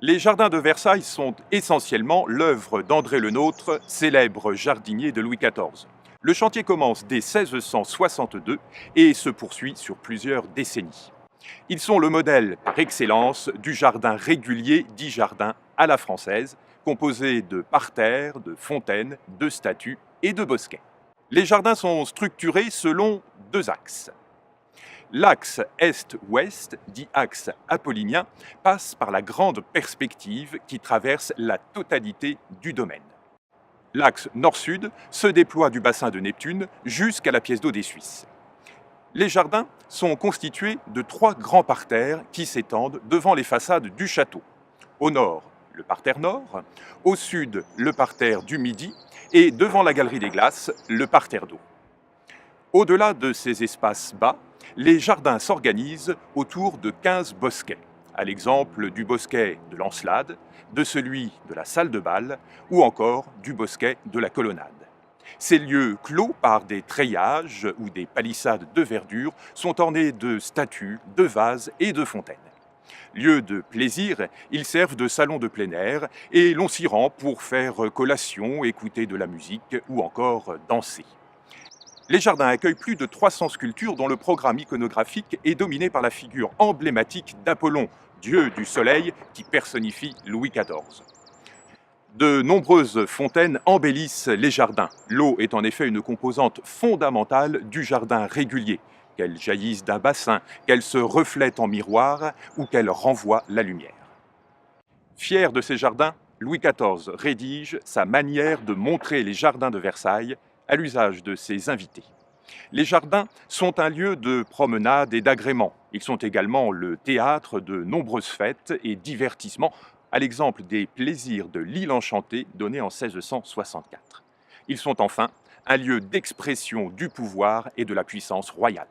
Les jardins de Versailles sont essentiellement l'œuvre d'André Le Nôtre, célèbre jardinier de Louis XIV. Le chantier commence dès 1662 et se poursuit sur plusieurs décennies. Ils sont le modèle par excellence du jardin régulier dit jardin à la française, composé de parterres, de fontaines, de statues et de bosquets. Les jardins sont structurés selon deux axes. L'axe est-ouest, dit axe apollinien, passe par la grande perspective qui traverse la totalité du domaine. L'axe nord-sud se déploie du bassin de Neptune jusqu'à la pièce d'eau des Suisses. Les jardins sont constitués de trois grands parterres qui s'étendent devant les façades du château. Au nord, le parterre nord, au sud, le parterre du Midi et devant la galerie des glaces, le parterre d'eau. Au-delà de ces espaces bas, les jardins s'organisent autour de 15 bosquets, à l'exemple du bosquet de l'Encelade, de celui de la salle de bal ou encore du bosquet de la colonnade. Ces lieux clos par des treillages ou des palissades de verdure sont ornés de statues, de vases et de fontaines. Lieux de plaisir, ils servent de salons de plein air et l'on s'y rend pour faire collation, écouter de la musique ou encore danser. Les jardins accueillent plus de 300 sculptures dont le programme iconographique est dominé par la figure emblématique d'Apollon, dieu du soleil qui personnifie Louis XIV. De nombreuses fontaines embellissent les jardins. L'eau est en effet une composante fondamentale du jardin régulier, qu'elle jaillisse d'un bassin, qu'elle se reflète en miroir ou qu'elle renvoie la lumière. Fier de ces jardins, Louis XIV rédige sa manière de montrer les jardins de Versailles à l'usage de ses invités. Les jardins sont un lieu de promenade et d'agrément. Ils sont également le théâtre de nombreuses fêtes et divertissements, à l'exemple des plaisirs de l'île enchantée donnés en 1664. Ils sont enfin un lieu d'expression du pouvoir et de la puissance royale.